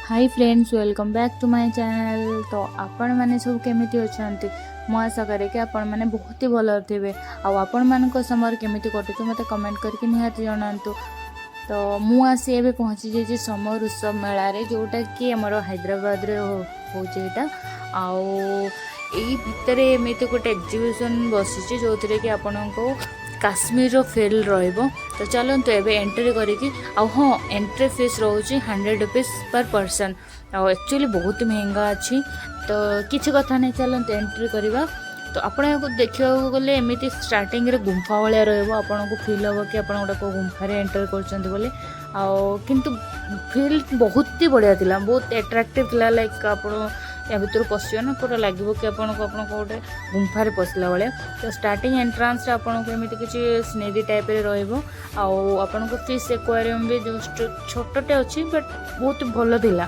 Hi friends, welcome back to my channel. तो आपण मैंने सब केमिति अछंती मो आशा करे कि आपण मैंने बहुत ही भल थे। आपण मान समर केमिति कटुचे मत कमेंट करके निहाती जनातु। तो मु आसी एबे पहुँची जाइए समर उत्सव मेला रे, जोटा कि आमर हैदराबाद रे होटा आउ यही भितर एमती गोटे एग्जिबिशन बसी जो कि आपण को काश्मीर फिल रहिबो। तो चलते एबे एंट्री करिकी हाँ एंट्री फीस रोचे 100 रुपीज पर पर्सन। एक्चुअली बहुत महंगा अच्छी। तो किसी कथा नहीं, चलते एंट्री करवा। तो आपन को देखा गले एमती स्टार्टिंग रे गुंफा भाया रहा को फिल हम कि आप गोटे गुंफार एंटर कर बोले किंतु फिल बहुत ही बढ़िया थिला, बहुत एट्राक्टिव थिला। लाइक आप या भितर पशियो ना पूरा लगे कि आपको गोटे गुंफार पशिला भाया। तो स्टार्टिंग एंट्रांस आपको एमती किसी स्नेरी टाइप आपन को फिश एक्वारियम भी जस्ट छोटे अच्छी बट बहुत भल थिला।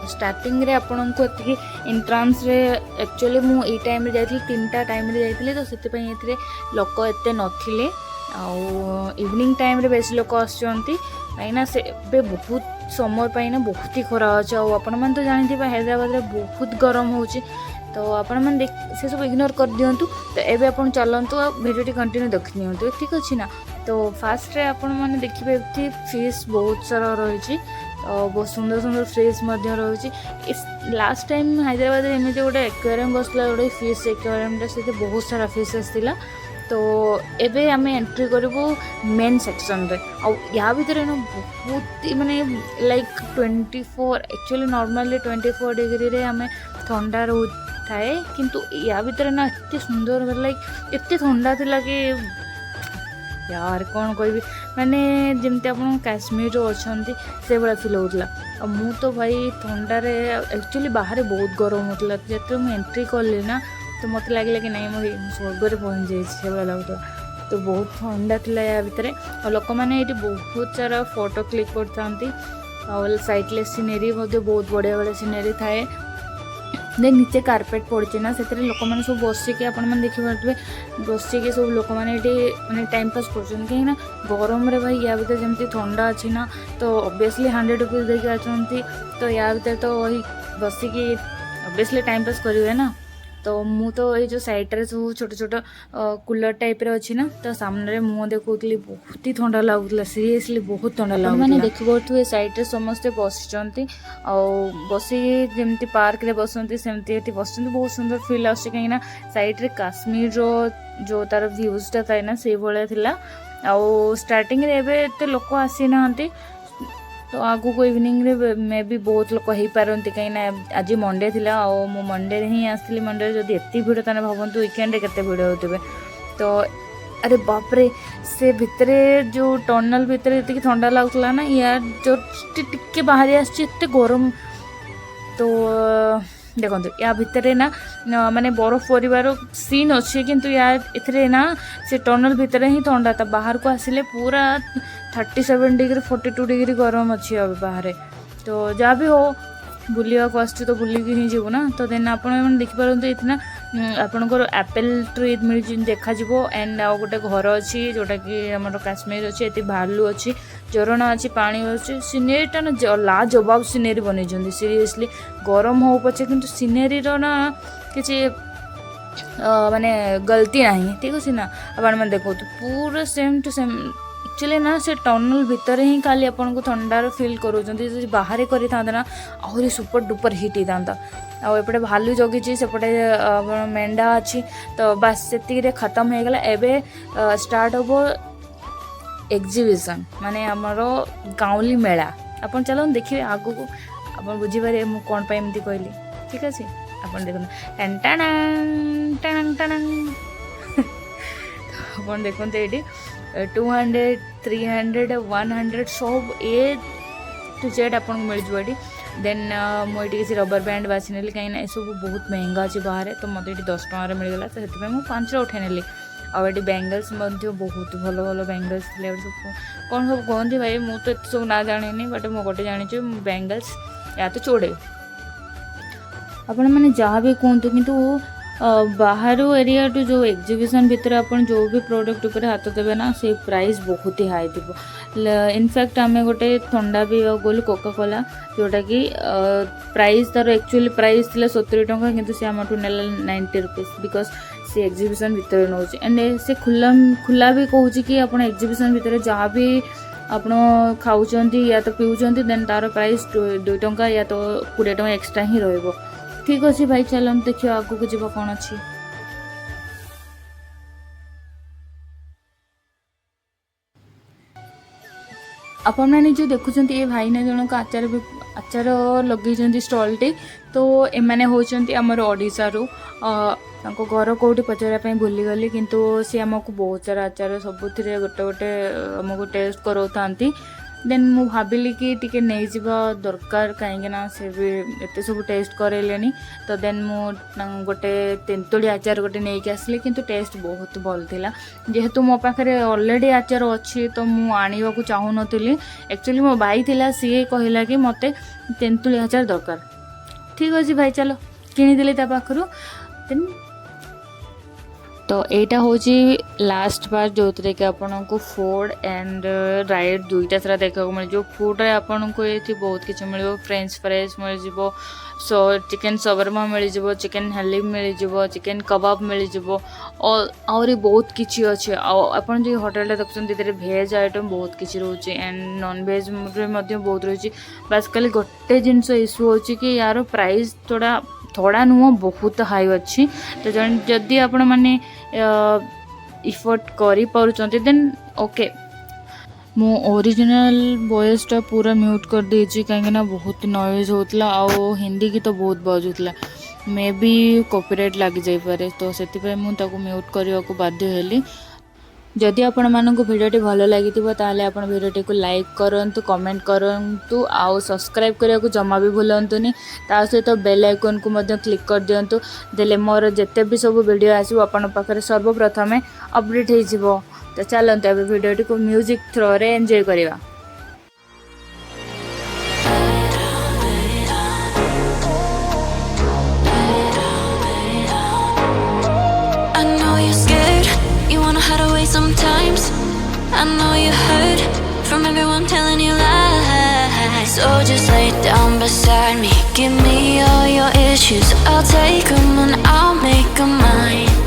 स्टार्टिंग रे आपन को एंट्रांस रे एक्चुअली मु ई टाइम रे जाइथि 3टा टाइम रे जाइथि। तो सेति पई एथरे लोक एते नथिले इवनिंग टाइम रे बेसी लोक आछंती कहीं से बे बहुत समर पाई ना बहुत ही खरा अच्छे। आपण मैंने तो जानते हैदराबाद रे बहुत गरम होची। तो आपण मैंने से सब इग्नोर कर दिंतु। तो एबे आपण चलंतु वीडियो कंटिन्यू देखि नियंतु, ठीक अछि ना। तो फास्ट रे आपण मैंने देखिबे फिश बहुत सारा रही, बहुत सुंदर सुंदर फिश रही। लास्ट टाइम हैदराबाद एमती गोटे एक्वेरियम बसला गोटे फिश एक्वेरियम से बहुत सारा फिश आसला। तो एबे आम एंट्री करूँ मेन सेक्शन रे। या भीतर ना बहुत माने लाइक 24 एक्चुअली नॉर्मली 24 डिग्री रे आम ठंडा रो थाए, किंतु या भीतर ना एत सुंदर लाइक एत ठंडा थिला कि यार कौन कहबी, माने जमती आप काश्मीर अच्छे से भाया फिल होता। मु तो भाई ठंडारे एक्चुअली बाहर बहुत गरम होता। जो मुझे एंट्री कली ना तो मत लगे कि नहीं मुझे स्वर्ग में पहुँच जाए लगुला। तो बहुत ठंडा थिला या भितर। और लोक मैंने ये बहुत सारा फोटो क्लिक करते। साइडले सीनेरी बहुत बढ़िया बढ़िया सीनेरी थाए। देन नीचे कारपेट पड़ी ना, से लोक मैंने सब बसिक आपने देखिपे बसिक सब लोक मैंने माने टाइम पास कर कहीं गरम रे भाई। या भीतर जमी ठंडा अच्छी ना, तो ऑब्वियसली 100 रुपीज देके आछंती। तो या भीतर तो वही बसिकी ऑब्वियसली टाइम पास करेंगे ना। तो मु तो ये जो साइड रे सब छोट छोट कूलर टाइप रे अच्छी ना, तो सामने मुँह देखुली बहुत ही ठंडा लगुला। सीरियसली बहुत ठंडा लगुला। मैंने देखिए साइड रे समस्ते बसिचंती बसी जमती पार्क रे बसंती सेमती बसंती। बहुत सुंदर फील आछे कहीं ना साइड रे काश्मीर रो जो तार व्यूजटा थाए ना से भाया थिला। स्टार्टिंग रे एबे एते लोक आसी नाहंती। तो आगु को इवनिंग रे मे भी बहुत लोक हो पारती कहीं आज मंडे थिला मु मंडे ही आसली। मंडे जब एत भिड़ ताने भावतु वीकेंड केते भिड़ होते। तो अरे बापरे से भितर जो टनल भितर ये ठंडा लगुला ना, यार जो टिके बाहरी आसते गरम। तो देखो या भितर ना माने बरफ परिवार सीन अच्छे, किंतु यार इथरे ना से टनल भितर ही ठंडा था। बाहर को आसिले पूरा 37 डिग्री 42 डिग्री गरम अच्छी अब बाहर। तो जहाँ भी हो बुलिया को आसो तो बुलिकी ही जीव ना। तो देन आप देखिपारे इतना आपंकर एप्पल ट्री मिल देखा। एंड आ गोटे घर अच्छी जोटा कि आम काश्मीर अच्छी, ये भालू अच्छी, झरणा अच्छी, पानी अच्छी। सीनेरीटा ना ला जवाब सीनेरी बनई। सीरियसली गरम हो पचे किंतु सीनेरी ना किसी माने गलती ना, ठीक अच्छे ना। आप देखो पूरा सेम टू सेम। एक्चुअली ना से टनल भितर ही खाली आपन को ठंडार फिल करोचंती। बाहर करी था ना आहरी सुपर डुपर हिट होता। आउपटे भालू जगी सेपटे मेंढा अच्छी। तो बस से खत्म हो गला। एबे स्टार्ट हो एग्जिबिशन माने आमर गाँवली मेला। आपन चलो देखिए आगु को आप बुझीपारे मु कौन पे एमती कहली, ठीक अच्छे। आप देखो आप देखते ये 200 300 100 सब ए टू जेड आपको मिल जाए। देन मुझे किसी रबर बैंड बाछी नेली कहीं ये सब बहुत महंगा अच्छे बाहर। तो मतलब ये 10 टकर मिलगला। तो से मुझे 5 उठे नेली। आगे बैंगल्स बहुत भल भल बैंगल्स थे। सब कौन सब कहते भाई मुझे तो ये सब ना जानी, बट मुझे गोटे जानी बैंगल्स या तो चोड़े। आपण मैंने जहाँ भी कहतु किंतु बाहर एरिया टू जो एग्जीबिशन भितर आपण जो भी प्रोडक्ट उपर हाथ देवे ना से प्राइस बहुत ही हाई थी। इनफैक्ट आम गोटे थंडा भी गलु कोका कोला जोटा कि प्राइस तार एक्चुअली प्राइस थी 70 टंका किंतु से आम ने 90 रुपीज बिकज से एग्जीबिशन भितर नौ एंड से खुला भी कहूँ कि आप एग्जीबिशन भितर जहाँ भी आप खाऊँ या तो पीऊँच देन तार प्राइस 2 टंका या तो 20 टंका एक्सट्रा ही रहिबो। ठीक अच्छे भाई चल देखिए आगू जीव कौन अच्छी। आपण मैंने जो देखुं ये भाई ने जनक आचार लगे स्टॉलटे तो एमाने होचंती आमर ओडिशारू घर कौटी पचारे भूलीगली किंतु सी आमको बहुत सारा आचार सबुथ गोटे गोटे आमको टेस्ट कराता देन मु भाविली कि टिके नहीं जीवा दरकार कहीं से भी एत सब टेस्ट करेले तो देन मु गोटे तेंतुड़ी आचार गोटे नहीं कि आसली किंतु टेस्ट बहुत भल थिला जेहेतु मो पाखे ऑलरेडी आचार अच्छी तो मु आनिबा को चाहू नथिली। एक्चुअली मो भाई थिला सी कहला कि मते तेंतुड़ी आचार दरकार। ठीक अच्छे भाई चलो किनिदेली ता पाखरु देन तो यहाँ हूँ लास्ट पार्ट जो थे कि आपन को फूड एंड राइड दुईटा सारा देखा मिल जो फूड रे आपन को ये बहुत किसी मिल फ्रेंच फ्राइज मिल सो चिकेन शवरमा मिल चिकेन हलीम मिल चिकेन कबाब मिल और आहरी बहुत किसी अच्छे आपन जो होटेल देखते भेज आइटम बहुत किसी रोचे एंड नॉन भेज बहुत रही बास खाली गोटे जिनस इश्यू हो कि यार प्राइस थोड़ा नुह बहुत हाई अच्छी तो जदि आपण मैंने इफोर्ट करी पारुचंती देन ओके। मो ओरिजिनल वॉइसटा पूरा म्यूट कर देछि कहीं बहुत नॉइज होतला आ हिंदी की तो बहुत बजुतला मे बी कॉपीराइट लग जाई पारे तो सेति मु ताको म्यूट करने को बाध्य हेली। जदि आपण मानक भिडियोटी भल लगी ताले आपण भिडियोटी को लाइक करंतु कमेंट करंतु आउ सब्सक्राइब करने को जमा भी भूलंतुनी ता सहित बेल आइकन को मध्य क्लिक कर दियंतु देले मोर जेते भी सब वीडियो आसीबो आपण पाखरे सर्वप्रथमे अपडेट हो जिवो। तो चलंतु अब भिडियोटी को म्यूजिक थ्रो रे enjoy करिवा। Hide away sometimes. I know you heard from everyone telling you lies. So just lay down beside me. Give me all your issues. I'll take them and I'll make them mine.